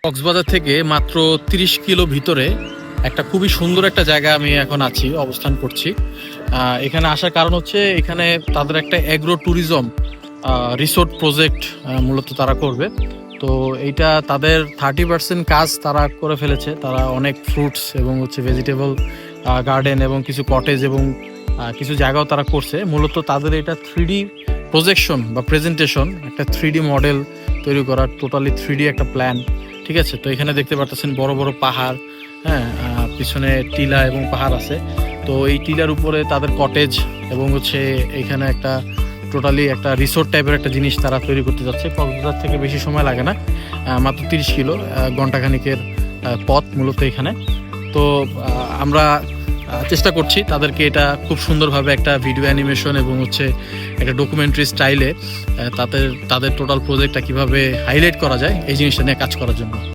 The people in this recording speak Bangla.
কক্সবাজার থেকে মাত্র 30 কিলো ভিতরে একটা খুবই সুন্দর একটা জায়গা আমি এখন আছি, অবস্থান করছি। এখানে আসার কারণ হচ্ছে এখানে তাদের একটা অ্যাগ্রো ট্যুরিজম রিসোর্ট প্রজেক্ট মূলত তারা করবে। তো এইটা তাদের 30% কাজ তারা করে ফেলেছে। তারা অনেক ফ্রুটস এবং হচ্ছে ভেজিটেবল গার্ডেন এবং কিছু কটেজ এবং কিছু জায়গাও তারা করছে। মূলত তাদের এটা 3D প্রজেকশন বা প্রেজেন্টেশন, একটা 3D মডেল তৈরি করার, টোটালি 3D একটা প্ল্যান। ঠিক আছে, তো এখানে দেখতে পাচ্ছেন বড় বড় পাহাড়, হ্যাঁ, পিছনে টিলা এবং পাহাড় আছে। তো এই টিলার উপরে তাদের কটেজ এবং হচ্ছে এখানে একটা টোটালি একটা রিসোর্ট টাইপের একটা জিনিস তারা তৈরি করতে যাচ্ছে। কক্সবাজার থেকে বেশি সময় লাগে না, মাত্র 30 কিলো, ঘন্টাখানিকের পথ মূলত এখানে। তো আমরা চেষ্টা করছি তাদেরকে এটা খুব সুন্দরভাবে একটা ভিডিও অ্যানিমেশন এবং হচ্ছে একটা ডকুমেন্টারি স্টাইলে তাদের টোটাল প্রজেক্টটা কীভাবে হাইলাইট করা যায় এই জিনিসটা নিয়ে কাজ করার জন্য।